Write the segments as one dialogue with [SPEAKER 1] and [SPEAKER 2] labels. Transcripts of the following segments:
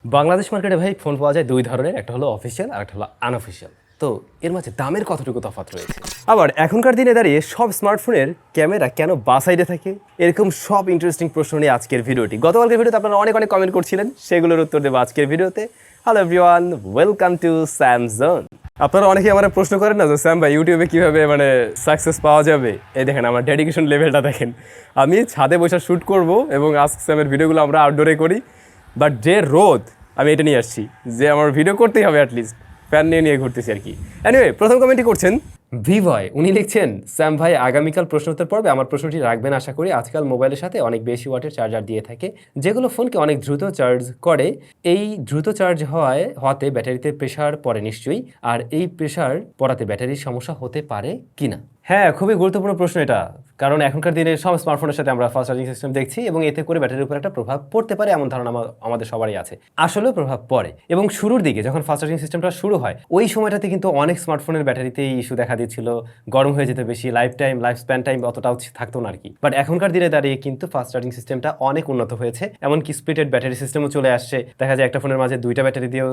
[SPEAKER 1] বাংলাদেশ মার্কেটে ভাই ফোন পাওয়া যায় দুই ধরনের, একটা হলো অফিসিয়াল আর একটা হলো আনঅফিসিয়াল। তো এর মাঝে দামের কতটুকু তফাৎ রয়েছে। আবার এখনকার দিনে দাঁড়িয়ে সব স্মার্টফোনের ক্যামেরা কেন বাঁ সাইডে থাকে, এরকম সব ইন্টারেস্টিং প্রশ্ন নিয়ে আজকের ভিডিওটি। গতকালকের ভিডিওতে আপনারা অনেক কমেন্ট করছিলেন, সেগুলোর উত্তর দেবো আজকের ভিডিওতে। Hello everyone, welcome to SamZone। আপনারা অনেকেই আমার প্রশ্ন করেন না যে স্যাম ভাই ইউটিউবে কীভাবে সাকসেস পাওয়া যাবে। এই দেখেন আমার ডেডিকেশন লেভেলটা দেখেন। আমি ছাদে বসে শ্যুট করব এবং আজকে স্যামের ভিডিওগুলো আমরা আউটডোরে করি, বাট যে রোদ আমি এটা নিয়ে আসছি যে আমার ভিডিও করতেই হবে, অ্যাটলিস্ট ফ্যান নিয়ে ঘুরতেছি আর কি। এনিওয়ে, প্রথম কমেন্টই করছেন ভিভয়, উনি লিখছেন স্যাম ভাই আগামীকাল প্রশ্নোত্তর পর্বে আমার প্রশ্নটি রাখবেন আশা করি। আজকাল মোবাইলের সাথে অনেক বেশি ওয়াটের চার্জার দিয়ে থাকে যেগুলো ফোনকে অনেক দ্রুত চার্জ করে। এই দ্রুত চার্জ হওয়াতে ব্যাটারিতে প্রেশার পড়ে নিশ্চয়ই, আর এই প্রেশার পড়াতে ব্যাটারির সমস্যা হতে পারে কিনা? হ্যাঁ, খুবই গুরুত্বপূর্ণ প্রশ্ন এটা, কারণ এখনকার দিনে সব স্মার্টফোনের সাথে আমরা ফাস্ট চার্জিং সিস্টেম দেখছি এবং এতে করে ব্যাটারির উপর একটা প্রভাব পড়তে পারে এমন ধারণা আমাদের সবারই আছে। আসলেও প্রভাব পড়ে, এবং শুরুর দিকে যখন ফাস্ট চার্জিং সিস্টেমটা শুরু হয় ওই সময়টাতে কিন্তু অনেক স্মার্টফোনের ব্যাটারিতে ইস্যু দেখা দিচ্ছিল, গরম হয়ে যেতে বেশি, লাইফ স্প্যান টাইম অতটাও থাকতো না আর কি। বাট এখনকার দিনে দাঁড়িয়ে কিন্তু ফাস্ট চার্জিং সিস্টেমটা অনেক উন্নত হয়েছে, এমনকি স্প্লিটেড ব্যাটারি সিস্টেমও চলে আসছে। দেখা যায় একটা ফোনের মাঝে দুইটা ব্যাটারি দিয়েও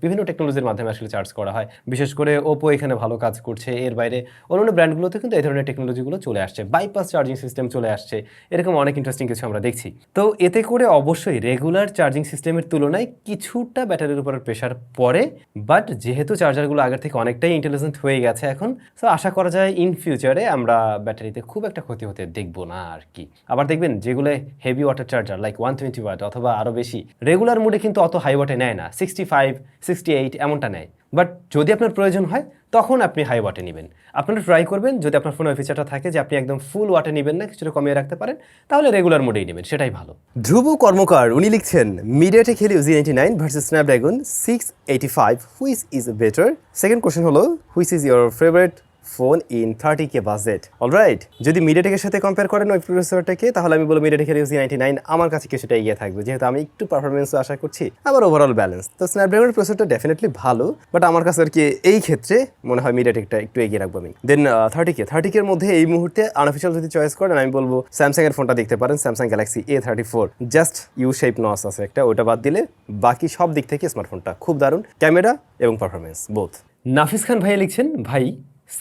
[SPEAKER 1] বিভিন্ন টেকনোলজির মাধ্যমে আসলে চার্জ করা হয়। বিশেষ করে ওপো এখানে ভালো কাজ করছে, এর বাইরে অন্যান্য ব্র্যান্ডগুলোতে কিন্তু এই ধরনের টেকনোলজিগুলো চলে আসছে, বাইপাস চার্জিং সিস্টেম চলে আসছে, এরকম অনেক ইন্টারেস্টিং কিছু আমরা দেখছি। তো এতে করে অবশ্যই রেগুলার চার্জিং সিস্টেমের তুলনায় কিছুটা ব্যাটারির উপর প্রেশার পড়ে, বাট যেহেতু চার্জারগুলো আগের থেকে অনেকটাই ইন্টেলিজেন্ট হয়ে গেছে এখন, সো আশা করা যায় ইন ফিউচারে আমরা ব্যাটারিতে খুব একটা ক্ষতি হতে দেখবো না আর কি। আবার দেখবেন যেগুলো heavy water charger like 120 watt অথবা আরও বেশি, রেগুলার মোডে কিন্তু অত হাই ওয়াটে নেয় না, 65, 68 এমনটা নেয়। বাট যদি আপনার প্রয়োজন হয় তখন আপনি হাই ওয়াটে নেবেন। আপনারা ট্রাই করবেন, যদি আপনার ফোনে ফিচারটা থাকে যে আপনি একদম ফুল ওয়াটে নেবেন না, কিছুটা কমিয়ে রাখতে পারেন, তাহলে রেগুলার মোডেই নেবেন, সেটাই ভালো। ধ্রুব কর্মকার, উনি লিখছেন MediaTek Helio Z99 versus Snapdragon 685, which is better? Second question হলো which is your favourite phone in 30K budget? Alright, যদি মিডিয়াটেকের সাথে কম্পেয়ার করেন ওই প্রসেসরটাকে, তাহলে আমি বলবো মিডিয়াটেক হেলিও Z99 আমার কাছে কিছুটা এগিয়ে থাকবে, যেহেতু আমি একটু পারফরমেন্সও আশা করছি, আবার ওভারঅল ব্যালেন্স। তো স্ন্যাপড্রাগনের প্রসেসরটা ডেফিনেটলি ভালো, বাট আমার কাছে আর কি এই ক্ষেত্রে মনে হয় মিডিয়াটেকটা একটু এগিয়ে রাখবো আমি। দেন 30K মধ্যে এই মুহূর্তে আনঅফিসিয়াল যদি চয়েস করেন, আমি বলবো স্যামসাং এর ফোনটা দেখতে পারেন, Samsung Galaxy A34। Just U shape notch আছে একটা, ওটা বাদ দিলে বাকি সব দিক থেকে স্মার্টফোনটা খুব দারুণ, ক্যামেরা এবং পারফরমেন্স বোথ। নাফিস খান ভাই লিখছেন ভাই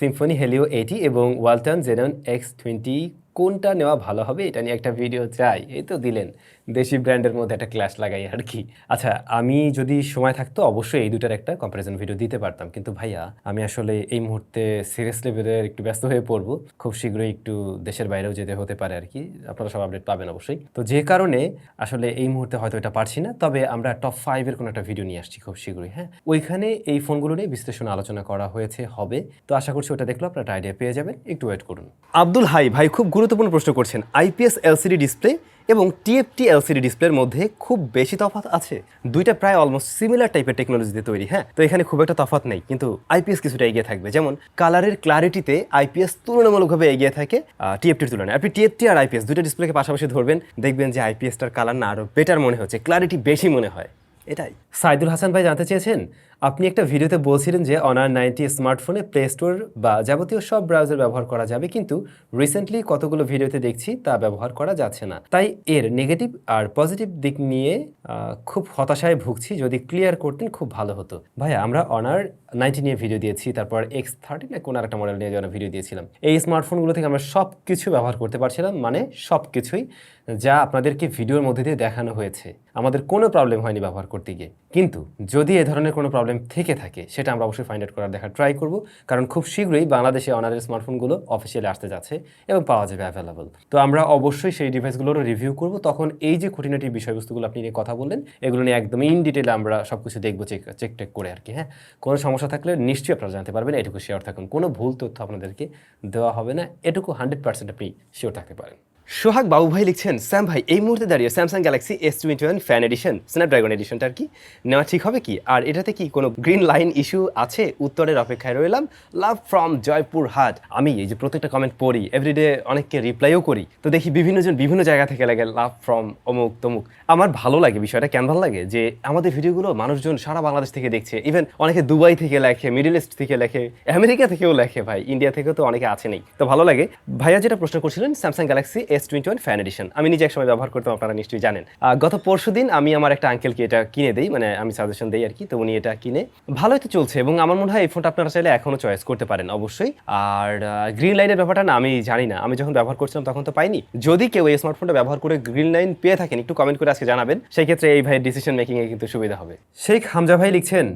[SPEAKER 1] সিম্ফনি হেলিও 80 এবং ওয়ালটন জেনন X20 কোনটা নেওয়া ভালো হবে, এটা নিয়ে একটা ভিডিও চাই। এই তো দিলেন, দেশি ব্র্যান্ডের মধ্যে একটা ক্ল্যাশ লাগাই আর কি। আচ্ছা, আমি যদি সময় থাকতো অবশ্যই এই দুটার একটা কম্পারিজন ভিডিও দিতে পারতাম, কিন্তু ভাইয়া আমি আসলে এই মুহূর্তে সিরিয়াস লেভেলের একটু ব্যস্ত হয়ে পড়বো, খুব শীঘ্রই একটু দেশের বাইরেও যেতে হতে পারে আর কি, আপনারা সব আপডেট পাবেন অবশ্যই। তো যে কারণে আসলে এই মুহূর্তে হয়তো এটা পারছি না, তবে আমরা টপ 5 এর কোনো একটা ভিডিও নিয়ে আসছি খুব শীঘ্রই। হ্যাঁ, ওইখানে এই ফোনগুলো নিয়ে বিশ্লেষণ আলোচনা করা হয়েছে হবে, তো আশা করছি ওটা দেখলে আপনারা আইডিয়া পেয়ে যাবেন, একটু ওয়েট করুন। আব্দুল হাই ভাই খুব গুরুত্বপূর্ণ প্রশ্ন করছেন, আইপিএস এলসিডি ডিসপ্লে এবং টিএফটি এলসিডি ডিসপ্লের মধ্যে খুব বেশি তফাৎ আছে? দুইটা প্রায় অলমোস্ট সিমিলার টাইপের টেকনোলজিতে তৈরি, হ্যাঁ, তো এখানে খুব একটা তফাৎ নেই, কিন্তু আইপিএস কিছুটা এগিয়ে থাকবে। যেমন কালারের ক্লারিটিতে আইপিএস তুলনামূলকভাবে এগিয়ে থাকে টিএফটির তুলনায়। আপনি টিএফটি আর আইপিএস দুইটা ডিসপ্লেকে পাশাপাশি ধরবেন, দেখবেন যে আইপিএসটার কালার না আরও বেটার মনে হচ্ছে, ক্লারিটি বেশি মনে হয়, এটাই। সাইদুল হাসান ভাই জানতে চেয়েছেন, আপনি একটা ভিডিওতে বলছিলেন যে অনার 90 স্মার্টফোনে প্লে স্টোর বা যাবতীয় সব ব্রাউজার ব্যবহার করা যাবে, কিন্তু রিসেন্টলি কতগুলো ভিডিওতে দেখছি তা ব্যবহার করা যাচ্ছে না, তাই এর নেগেটিভ আর পজিটিভ দিক নিয়ে খুব হতাশায় ভুগছি, যদি ক্লিয়ার করতেন খুব ভালো হতো। ভাইয়া আমরা অনার 90 নিয়ে ভিডিও দিয়েছি, তারপর X30 না কোন একটা মডেল নিয়ে ভিডিও দিয়েছিলাম। এই স্মার্টফোনগুলো থেকে আমরা সব কিছু ব্যবহার করতে পারছিলাম, মানে সব কিছুই যা আপনাদেরকে ভিডিওর মধ্যে দিয়ে দেখানো হয়েছে, আমাদের কোনো প্রবলেম হয়নি ব্যবহার করতে গিয়ে। কিন্তু যদি এ ধরনের কোনো প্রবলেম থেকে থাকে সেটা আমরা অবশ্যই ফাইন্ড আউট করার দেখার ট্রাই করব, কারণ খুব শীঘ্রই বাংলাদেশে অনারের স্মার্টফোনগুলো অফিসিয়ালি আসতে যাচ্ছে এবং পাওয়া যাবে অ্যাভেলেবল। তো আমরা অবশ্যই সেই ডিভাইসগুলোরও রিভিউ করব, তখন এই যে খুঁটিনাটি বিষয়বস্তুগুলো আপনি নিয়ে কথা বললেন এগুলো নিয়ে একদম ইন ডিটেলে আমরা সব কিছু দেখবো, চেক টেক করে আর কি। হ্যাঁ, কোনো সমস্যা থাকলে নিশ্চয়ই আপনারা জানতে পারবেন, এটুকু শিওর থাকুন, কোনো ভুল তথ্য আপনাদেরকে দেওয়া হবে না, এটুকু 100% আপনি শিওর থাকতে পারেন। সোহাগ বাবু ভাই লিখছেন, স্যাম ভাই এই মুহূর্তে দাঁড়িয়ে Samsung Galaxy S21 fan edition Snapdragon এডিশনটা আর কি নেওয়া ঠিক হবে কি, আর এটাতে কি কোনো গ্রিন লাইন ইস্যু আছে? উত্তরের অপেক্ষায় রইলাম, লাভ ফ্রম জয়পুরহাট। আমি এই যে প্রত্যেকটা কমেন্ট পড়ি, এভরিডে অনেককে রিপ্লাইও করি, তো দেখি বিভিন্নজন বিভিন্ন জায়গা থেকে লাগে লাভ ফ্রম অমুক তমুক। আমার ভালো লাগে বিষয়টা, কেন ভালো লাগে যে আমাদের ভিডিওগুলো মানুষজন সারা বাংলাদেশ থেকে দেখছে, ইভেন অনেকে দুবাই থেকে লেখে, মিডল ইস্ট থেকে লেখে, আমেরিকা থেকেও লেখে, ভাই ইন্ডিয়া থেকেও তো অনেকে আছে নেই, তো ভালো লাগে। ভাইয়া যেটা প্রশ্ন করছিলেন Samsung Galaxy S21 fan addition. আমি নিজে একসময় ব্যবহার করতাম, আপনারা নিশ্চয়ই জানেন। গত পরশুদিন আমি আমার একটা আঙ্কেলকে এটা কিনে দেই, মানে আমি সাজেশন দেই আর কি। তো উনি এটা কিনে ভালোই তো চলছে এবং আমার মনে হয় এই ফোনটা আপনারা চাইলে এখনও চয়েস করতে পারেন অবশ্যই। আর গ্রিন লাইনের ব্যাপারটা না আমি জানি না, আমি যখন ব্যবহার করছিলাম তখন তো পাইনি। যদি কেউ এই স্মার্টফোনটা ব্যবহার করে গ্রিন লাইন পেয়ে থাকেন একটু কমেন্ট করে আজকে জানাবেন, সেই ক্ষেত্রে এই ভাইয়ের ডিসিশন মেকিংয়ে কিন্তু সুবিধা হবে। শেখ হামজা ভাই লিখছেন,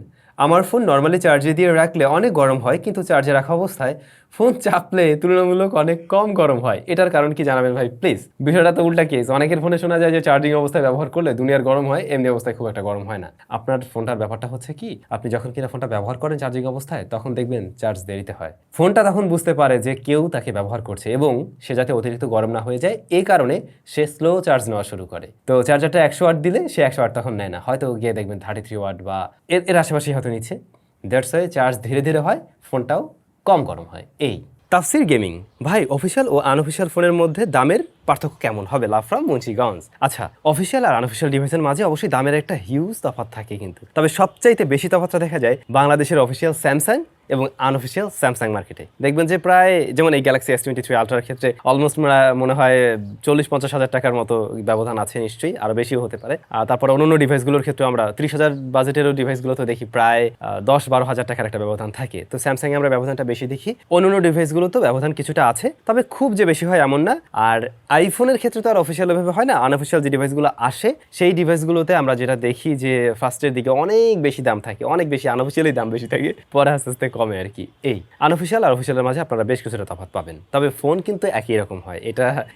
[SPEAKER 1] আমার ফোন নর্মালি চার্জে দিয়ে রাখলে অনেক গরম হয়, কিন্তু চার্জে রাখা অবস্থায় ফোন চাপলে তুলনামূলক অনেক কম গরম হয়, এটার কারণ কি জানাবেন ভাই প্লিজ। বিষয়টা তো উল্টা কেস, অনেকের ফোনে শোনা যায় যে চার্জিং অবস্থায় ব্যবহার করলে দুনিয়ার গরম হয়, এমনি অবস্থায় খুব একটা গরম হয় না। আপনার ফোনটার ব্যাপারটা হচ্ছে কি, আপনি যখন কিনা ফোনটা ব্যবহার করেন চার্জিং অবস্থায় তখন দেখবেন চার্জ দেরিতে হয়। ফোনটা তখন বুঝতে পারে যে কেউ তাকে ব্যবহার করছে এবং সে যাতে অতিরিক্ত গরম না হয়ে যায় এই কারণে সে স্লো চার্জ নেওয়া শুরু করে। তো চার্জারটা 100 ওয়াট দিলে সে 100 ওয়াট তখন নেয় না, হয়তো গিয়ে দেখবেন 33 ওয়াট বা এর আশেপাশেই হয়তো নিচ্ছে। দ্যাটস ওয়াই চার্জ ধীরে ধীরে হয়, ফোনটাও কম গরম হয়। এই তাফসির গেমিং ভাই, অফিসিয়াল ও আনঅফিসিয়াল ফোনের মধ্যে দামের পার্থক্য কেমন হবে? Love from Munshiganj. আচ্ছা, অফিসিয়াল আর আনঅফিসিয়াল ডিভাইসের মাঝে অবশ্যই দামের একটা হিউজ তফাৎ থাকে কিন্তু, তবে সবচাইতে বেশি তফাৎটা দেখা যায় বাংলাদেশের অফিসিয়াল স্যামসাং এবং আনঅফিসিয়াল স্যামসাং মার্কেটে। দেখবেন যে প্রায় যেমন এই গ্যালাক্সি S23 আলট্রার ক্ষেত্রে অলমোস্ট মনে হয় 40-50 হাজার টাকার মতো ব্যবধান আছে, নিশ্চয়ই আরও বেশিও হতে পারে। তারপর অন্যান্য ডিভাইসগুলোর ক্ষেত্রে আমরা 30,000 বাজেটেরও ডিভাইসগুলো তো দেখি প্রায় 10-12 হাজার টাকার একটা ব্যবধান থাকে। তো স্যামসাংয়ে আমরা ব্যবধানটা বেশি দেখি, অন্যান্য ডিভাইসগুলো তো ব্যবধান কিছুটা আছে, তবে খুব যে বেশি হয় এমন না। আর আইফোনের ক্ষেত্রে তো আর অফিসিয়ালভাবে হয় না, আনঅফিসিয়াল যে ডিভাইসগুলো আসে সেই ডিভাইসগুলোতে আমরা যেটা দেখি যে ফার্স্টের দিকে অনেক বেশি দাম থাকে, অনেক বেশি আনঅফিসিয়ালি দাম বেশি থাকে, পরে আস্তে আস্তে কমে আর কি। এই আনঅফিসিয়াল আর অফিসিয়ালের মাঝে আপনারা বেশ কিছুটা তফাৎ পাবেন, তবে ফোন কিন্তু একই রকম হয়,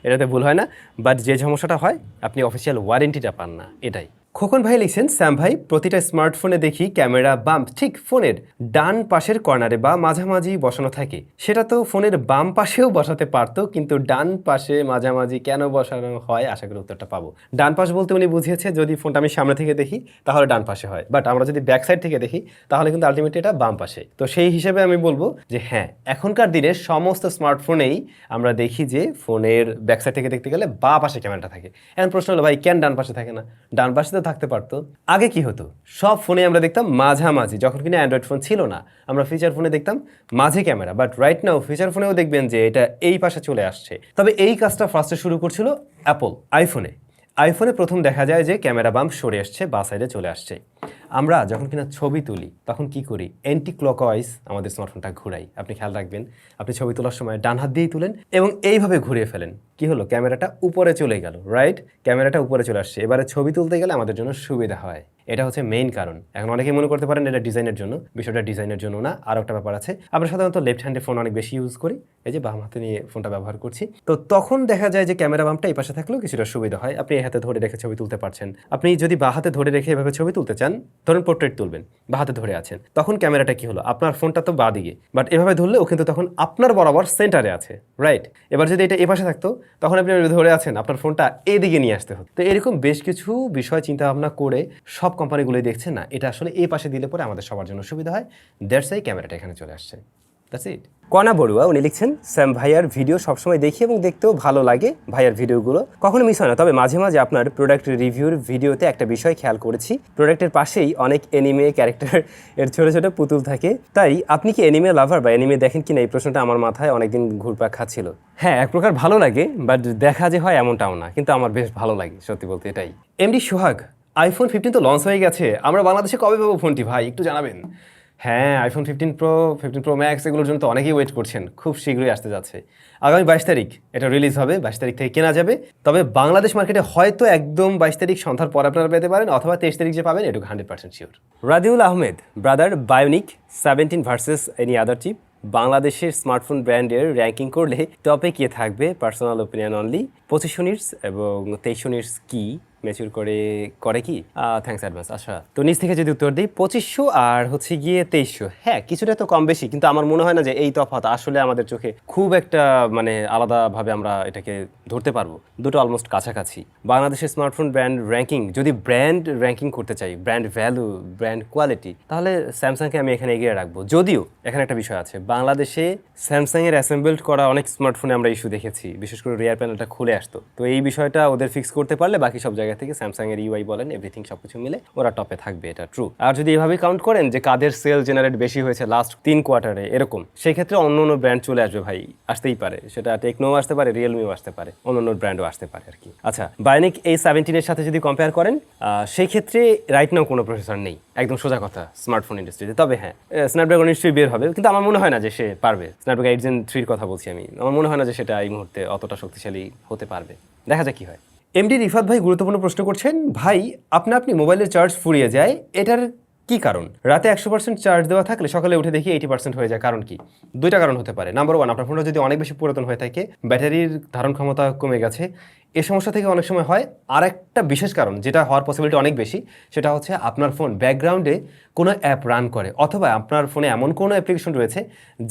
[SPEAKER 1] এটাতে ভুল হয় না। বাট যে সমস্যাটা হয়, আপনি অফিসিয়াল ওয়ারেন্টিটা পান না, এটাই। খোকন ভাই লিখছেন, স্যাম ভাই, প্রতিটা স্মার্টফোনে দেখি ক্যামেরা বাম্প ঠিক ফোনের ডান পাশের কর্নারে বা মাঝামাঝি বসানো থাকে। সেটা তো ফোনের বাম পাশেও বসাতে পারতো, কিন্তু ডান পাশে মাঝামাঝি কেন বসানো হয়? আশা করি উত্তরটা পাবো। ডান পাশ বলতে উনি বুঝিয়েছে যদি ফোনটা আমি সামনে থেকে দেখি তাহলে ডান পাশে হয়, বাট আমরা যদি ব্যাক সাইড থেকে দেখি তাহলে কিন্তু আলটিমেটলি এটা বাম পাশে। তো সেই হিসেবে আমি বলবো যে হ্যাঁ, এখনকার দিনের সমস্ত স্মার্টফোনেই আমরা দেখি যে ফোনের ব্যাক সাইড থেকে দেখতে গেলে বা পাশে ক্যামেরাটা থাকে। এখন প্রশ্ন হলো ভাই, কেন ডান পাশে থাকে না? ডান পাশে তো থাকতে পারতো। আগে কি হতো, সব ফোনে আমরা দেখতাম মাঝামাঝি, যখন কিনা অ্যান্ড্রয়েড ফোন ছিল না আমরা ফিচার ফোনে দেখতাম মাঝে camera, but right now feature ফোনেও দেখবেন যে এটা এই পাশে চলে আসছে। তবে এই কাজটা ফার্স্টে শুরু করছিল অ্যাপল আইফোনে প্রথম দেখা যায় যে ক্যামেরা বাম্প সরে আসছে, বা সাইডে চলে আসছে। আমরা যখন কিনা ছবি তুলি তখন কি করি, অ্যান্টি ক্লকওয়াইজ আমাদের স্মার্টফোনটা ঘুরাই। আপনি খেয়াল রাখবেন, আপনি ছবি তোলার সময় ডান হাত দিয়েই তুলেন এবং এইভাবে ঘুরিয়ে ফেলেন। কি হলো, ক্যামেরাটা উপরে চলে গেল, রাইট? ক্যামেরাটা উপরে চলে আসছে, এবারে ছবি তুলতে গেলে আমাদের জন্য সুবিধা হয়। এটা হচ্ছে মেইন কারণ। এখন অনেকেই মনে করতে পারেন এটা ডিজাইনের জন্য, বিষয়টা ডিজাইনের জন্য না, আরও একটা ব্যাপার আছে। আমরা সাধারণত লেফট হ্যান্ডে ফোন অনেক বেশি ইউজ করি, এই যে বাম হাতে নিয়ে ফোনটা ব্যবহার করছি, তো তখন দেখা যায় যে ক্যামেরা বামটা এই পাশে থাকলেও কিছুটা সুবিধা হয়। আপনি এই হাতে ধরে রেখে ছবি তুলতে পারছেন। আপনি যদি বা হাতে ধরে রেখে এভাবে ছবি তুলতে চান, ধরুন পোর্ট্রেট তুলবেন, বা হাতে ধরে আছেন, তখন ক্যামেরাটা কি হলো, আপনার ফোনটা তো বা দিকে, বাট এভাবে ধরলে ও কিন্তু তখন আপনার বরাবর সেন্টারে আছে, রাইট? এবার যদি এটা এ পাশে থাকতো তখন আপনি ধরে আছেন, আপনার ফোনটা এদিকে নিয়ে আসতে হতো। তো এরকম বেশ কিছু বিষয় চিন্তা ভাবনা করে সব কোম্পানিগুলোই দেখছে না এটা আসলে এই পাশে দিলে পরে আমাদের সবার জন্য সুবিধা হয়, দ্যাটস ওয়াই ক্যামেরাটা এখানে চলে আসছে। That's it. কণা বড়ুয়া উনি লিখছেন, স্যাম ভাইয়ার ভিডিও সবসময় দেখি এবং দেখতেও ভালো লাগে, ভাইয়ার ভিডিওগুলো কখনো মিস হয় না, তবে মাঝে মাঝে আপনার প্রোডাক্ট রিভিউর ভিডিওতে একটা বিষয় খেয়াল করেছি, প্রোডাক্টের পাশেই অনেক এনিমে ক্যারেক্টার এর ছোটো ছোটো পুতুল থাকে, তাই আপনি কি এনিমে লাভার বা এনিমে দেখেন কিনা? এই প্রশ্নটা আমার মাথায় অনেকদিন ঘুরপাক খাচ্ছিল। হ্যাঁ, এক প্রকার ভালো লাগে, বাট দেখা যে হয় এমনটাও না, কিন্তু আমার বেশ ভালো লাগে সত্যি বলতে। এটাই। এমডি সোহাগ, আইফোন 15 তো লঞ্চ হয়ে গেছে, আমরা বাংলাদেশে কবে পাবো ফোনটি ভাই, একটু জানাবেন। হ্যাঁ, আইফোন 15 প্রো, 15 প্রো ম্যাক্স এগুলোর জন্য তো অনেকেই ওয়েট করছেন, খুব শীঘ্রই আসতে যাচ্ছে। আগামী 22 তারিখ এটা রিলিজ হবে, 22 তারিখ থেকে কেনা যাবে। তবে বাংলাদেশ মার্কেটে হয়তো একদম 22 তারিখ সন্ধ্যার পর আপনারা পেতে পারেন, অথবা 23 তারিখ যে পাবেন এটুকু 100% sure. Radiul Ahmed, brother, Bionic 17 versus any other chip, বাংলাদেশের স্মার্টফোন ব্র্যান্ডের র্যাঙ্কিং করলে টপে কে থাকবে? Personal opinion only. 25 ইউনিটস এবং 23 ইউনিটস কি ম্যাচিউর করে কি? Thanks advance. আচ্ছা, তো নিচ থেকে যদি উত্তর দিই 2500 আর হচ্ছে গিয়ে 2300, হ্যাঁ কিছুটা তো কম বেশি, কিন্তু আমার মনে হয় না যে এই তফাৎ আসলে আমাদের চোখে খুব একটা মানে আলাদাভাবে আমরা এটাকে ধরতে পারবো, দুটো অলমোস্ট কাছাকাছি। বাংলাদেশের স্মার্টফোন ব্র্যান্ড র্যাঙ্কিং, যদি ব্র্যান্ড র্যাঙ্কিং করতে চাই, ব্র্যান্ড ভ্যালু, ব্র্যান্ড কোয়ালিটি, তাহলে স্যামসাংকে আমি এখানে এগিয়ে রাখবো। যদিও এখানে একটা বিষয় আছে, বাংলাদেশে স্যামসাংয়ের অ্যাসেম্বলড করা অনেক স্মার্টফোনে আমরা ইস্যু দেখেছি, বিশেষ করে রিয়ার প্যানেলটা খুলে আসতো। তো এই বিষয়টা ওদের ফিক্স করতে পারলে বাকি সব জায়গায় জায়গা থেকে স্যামসাং এর ইউআই বলেন এভরিথিং সবকিছু মিলে ওরা টপে থাকবে, এটা ট্রু। আর যদি এভাবে কাউন্ট করেন যে কাদের সেল জেনারেট বেশি হয়েছে লাস্ট 3 কোয়ার্টারে এরকম, সেই ক্ষেত্রে অন্য অন্য ব্র্যান্ড চলে আসবে ভাই, আসতেই পারে। সেটা টেকনোও আসতে পারে, রিয়েলমিও আসতে পারে, অন্য অন্য ব্র্যান্ডও আসতে পারে আর কি। আচ্ছা, বায়োনিক A17 এর সাথে যদি কম্পেয়ার করেন সেই ক্ষেত্রে রাইট নাও কোনো প্রসেসর নেই, একদম সোজা কথা স্মার্টফোন ইন্ডাস্ট্রিতে। তবে হ্যাঁ, স্ন্যাপড্রাগন নিশ্চয়ই বের হবে, কিন্তু আমার মনে হয় না যে সে পারবে। স্ন্যাপড্রাগন 8 Gen 3 কথা বলছি আমি, আমার মনে হয় না যে সেটা এই মুহূর্তে অতটা শক্তিশালী হতে পারবে। দেখা যাক কি হয়। এমডি রিফাত ভাই গুরুত্বপূর্ণ প্রশ্ন করছেন, ভাই আপনি মোবাইলের চার্জ ফুরিয়ে যায়, এটার কি কারণ? রাতে 100% চার্জ দেওয়া থাকলে সকালে উঠে দেখি 80% হয়ে যায়, কারণ কি? দুইটা কারণ হতে পারে। নাম্বার 1, আপনার ফোনটা যদি অনেক বেশি পুরাতন হয়ে থাকে, ব্যাটারির ধারণ ক্ষমতা কমে গেছে, এই সমস্যা থেকে অনেক সময় হয়। আর একটা বিশেষ কারণ যেটা হওয়ার পসিবিলিটি অনেক বেশি, সেটা হচ্ছে আপনার ফোন ব্যাকগ্রাউন্ডে কোনো অ্যাপ রান করে, অথবা আপনার ফোনে এমন কোনো অ্যাপ্লিকেশন রয়েছে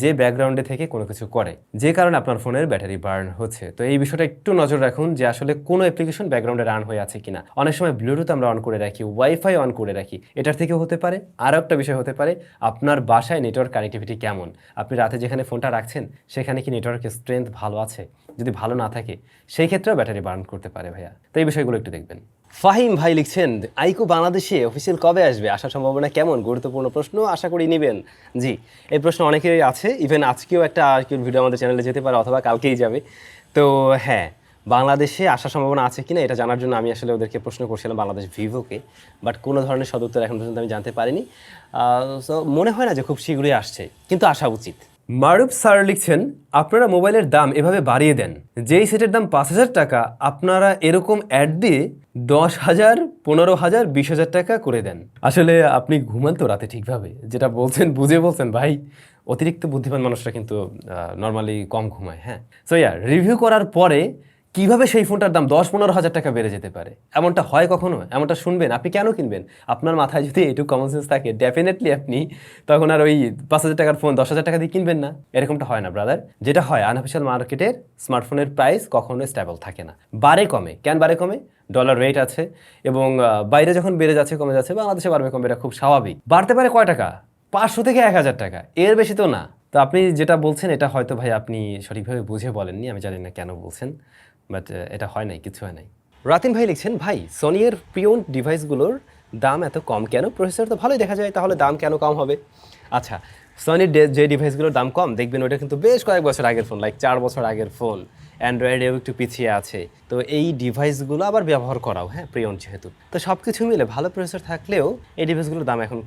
[SPEAKER 1] যে ব্যাকগ্রাউন্ডে থেকে কোনো কিছু করে, যে কারণে আপনার ফোনের ব্যাটারি বার্ন হচ্ছে। তো এই বিষয়টা একটু নজর রাখুন যে আসলে কোনো অ্যাপ্লিকেশন ব্যাকগ্রাউন্ডে রান হয়ে আছে কিনা। অনেক সময় ব্লুটুথ আমরা অন করে রাখি, ওয়াইফাই অন করে রাখি, এটার থেকেও হতে পারে। আরও একটা বিষয় হতে পারে, আপনার বাসায় নেটওয়ার্ক কানেক্টিভিটি কেমন, আপনি রাতে যেখানে ফোনটা রাখছেন সেখানে কি নেটওয়ার্কের স্ট্রেংথ ভালো আছে? যদি ভালো না থাকে সেই ক্ষেত্রেও ব্যাটারি বার্ন করতে পারে ভাইয়া। তো এই বিষয়গুলো একটু দেখবেন। ফাহিম ভাই লিখছেন, আইকো বাংলাদেশে অফিসিয়াল কবে আসবে, আসার সম্ভাবনা কেমন? গুরুত্বপূর্ণ প্রশ্ন, আশা করি নেবেন। জি, এই প্রশ্ন অনেকেরই আছে, ইভেন আজকেও একটা আইকিউর ভিডিও আমাদের চ্যানেলে যেতে পারে, অথবা কালকেই যাবে। তো হ্যাঁ, বাংলাদেশে আসার সম্ভাবনা আছে কিনা এটা জানার জন্য আমি আসলে ওদেরকে প্রশ্ন করছিলাম, বাংলাদেশ ভিভোকে, বাট কোনো ধরনের সদুত্তর এখন পর্যন্ত আমি জানতে পারিনি। সো মনে হয় না যে খুব শীঘ্রই আসছে, কিন্তু আসা উচিত। মারুফ স্যার লিখছেন, আপনারা মোবাইলের দাম এভাবে বাড়িয়ে দেন, যেই সেটের দাম 5,000 টাকা আপনারা এরকম অ্যাড দিয়ে 10,000, 15,000, 20,000 টাকা করে দেন। আসলে আপনি ঘুমান তো রাতে ঠিকভাবে? যেটা বলছেন বুঝে বলছেন ভাই। অতিরিক্ত বুদ্ধিমান মানুষরা কিন্তু নর্মালি কম ঘুমায়। হ্যাঁ, সো রিভিউ করার পরে কিভাবে সেই ফোনটার দাম 10-15 হাজার টাকা বেড়ে যেতে পারে, এমনটা হয় কখনো? এমনটা শুনবেন? আপনি কেন কিনবেন? আপনার মাথায় যদি এইটুকু কমন সেন্স থাকে, ডেফিনেটলি আপনি তখন আর ওই 5,000 টাকার ফোন 10,000 টাকা দিয়ে কিনবেন না। এরকমটা হয় না ব্রাদার। যেটা হয়, আনঅফিশিয়াল মার্কেটের স্মার্টফোনের প্রাইস কখনো স্টেবল থাকে না, বাড়ে কমে। কেন বাড়ে কমে? ডলার রেট আছে, এবং বাইরে যখন বেড়ে যাচ্ছে কমে যাচ্ছে, বাংলাদেশে বাড়বে কমবে, এটা খুব স্বাভাবিক। বাড়তে পারে কয় টাকা? 500 থেকে 1,000 টাকা, এর বেশি তো না। তো আপনি যেটা বলছেন এটা হয়তো ভাই আপনি সঠিকভাবে বুঝে বলেননি, আমি জানি না কেন বলছেন, বাট এটা হয় নাই, কিছু হয় নাই। রাতিন ভাই লিখছেন, ভাই সোনির প্রিয়ন ডিভাইসগুলোর দাম এত কম কেন? প্রসেসর তো ভালোই দেখা যায়, তাহলে দাম কেন কম হবে? আচ্ছা, সোনির যে ডিভাইসগুলোর দাম কম দেখবেন, ওইটা কিন্তু বেশ কয়েক বছর আগের ফোন, লাইক 4 বছর আগের ফোন। অ্যান্ড্রয়েডেও একটু পিছিয়ে আছে, তো এই ডিভাইসগুলো আবার ব্যবহার করাও, হ্যাঁ, প্রিয়ন যেহেতু। তো সব কিছু মিলে ভালো প্রসেসর থাকলেও এই ডিভাইসগুলোর দাম এখন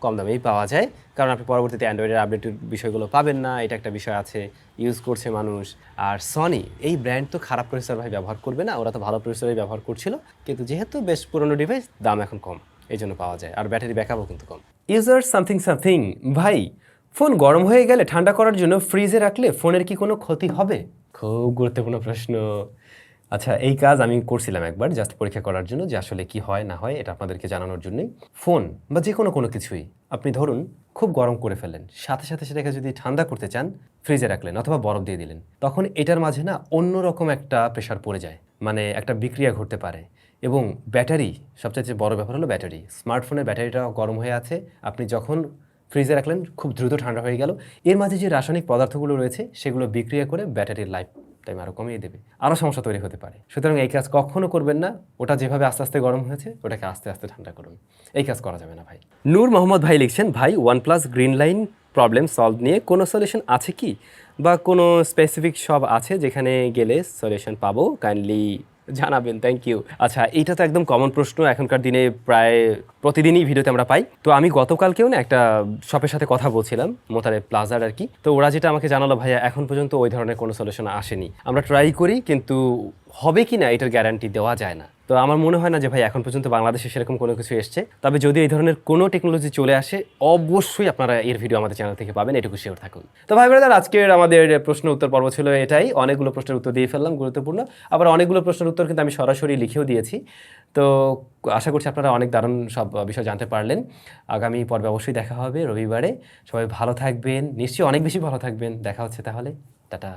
[SPEAKER 1] কম দামেই পাওয়া যায়, কারণ আপনি পরবর্তীতে অ্যান্ড্রয়েডের আপডেটের বিষয়গুলো পাবেন না, এটা একটা বিষয় আছে, ইউজ করছে মানুষ। আর সনি এই ব্র্যান্ড তো খারাপ প্রসেসর ভাই ব্যবহার করবে না, ওরা তো ভালো প্রসেসরই ব্যবহার করছিল, কিন্তু যেহেতু বেশ পুরনো ডিভাইস, দাম এখন কম, এই জন্য পাওয়া যায়। আর ব্যাটারি ব্যাকআপও কিন্তু কম। ইউজার সামথিং ভাই, ফোন গরম হয়ে গেলে ঠান্ডা করার জন্য ফ্রিজে রাখলে ফোনের কি কোনো ক্ষতি হবে? খুব গুরুত্বপূর্ণ প্রশ্ন। আচ্ছা, এই কাজ আমি করছিলাম একবার, জাস্ট পরীক্ষা করার জন্য যে আসলে কি হয় না হয়, এটা আপনাদেরকে জানানোর জন্যই। ফোন বা যে কোনো কিছুই আপনি ধরুন খুব গরম করে ফেললেন, সাথে সাথে সেটাকে যদি ঠান্ডা করতে চান, ফ্রিজে রাখলেন অথবা বরফ দিয়ে দিলেন, তখন এটার মাঝে না অন্যরকম একটা প্রেশার পড়ে যায়, মানে একটা বিক্রিয়া ঘটতে পারে। এবং ব্যাটারি, সবচেয়ে বড় ব্যাপার হলো ব্যাটারি। স্মার্টফোনের ব্যাটারিটা গরম হয়ে আছে, আপনি যখন ফ্রিজে রাখলেন খুব দ্রুত ঠান্ডা হয়ে গেল, এর মাঝে যে রাসায়নিক পদার্থগুলো রয়েছে সেগুলো বিক্রিয়া করে ব্যাটারির লাইফ টাইম আরও কমিয়ে দেবে, আরও সমস্যা তৈরি হতে পারে। সুতরাং এই কাজ কখনো করবেন না। ওটা যেভাবে আস্তে আস্তে গরম হয়েছে ওটাকে আস্তে আস্তে ঠান্ডা করুন, এই কাজ করা যাবে না ভাই। নূর মোহাম্মদ ভাই লিখছেন, ভাই OnePlus green line problem solve নিয়ে কোনো সলিউশন আছে কি, বা কোনো স্পেসিফিক শপ আছে যেখানে গেলে সলিউশন পাবো? কাইন্ডলি জানাবেন, থ্যাংক ইউ। আচ্ছা, এইটা তো একদম কমন প্রশ্ন, এখনকার দিনে প্রায় প্রতিদিনই ভিডিওতে আমরা পাই। তো আমি গতকালকেও না একটা শপের সাথে কথা বলছিলাম, মোতারে প্লাজার আর কি। তো ওরা যেটা আমাকে জানালো, ভাইয়া এখন পর্যন্ত ওই ধরনের কোনো সলিউশন আসেনি, আমরা ট্রাই করি কিন্তু হবে কি না এটার গ্যারান্টি দেওয়া যায় না। তো আমার মনে হয় না যে ভাই এখন পর্যন্ত বাংলাদেশে সেরকম কোনো কিছু এসছে। তবে যদি এই ধরনের কোনো টেকনোলজি চলে আসে, অবশ্যই আপনারা এর ভিডিও আমাদের চ্যানেল থেকে পাবেন, এটুকু শিওর থাকুন। তো ভাই ব্রাদার, আজকের আমাদের প্রশ্ন উত্তর পর্ব ছিল এটাই। অনেকগুলো প্রশ্নের উত্তর দিয়ে ফেললাম গুরুত্বপূর্ণ, আবার অনেকগুলো প্রশ্নের উত্তর কিন্তু আমি সরাসরি লিখেও দিয়েছি। তো আশা করছি আপনারা অনেক দারুণ সব বিষয় জানতে পারলেন। আগামী পর্বে অবশ্যই দেখা হবে রবিবারে। সবাই ভালো থাকবেন, নিশ্চয়ই অনেক বেশি ভালো থাকবেন। দেখা হচ্ছে তাহলে, টাটা।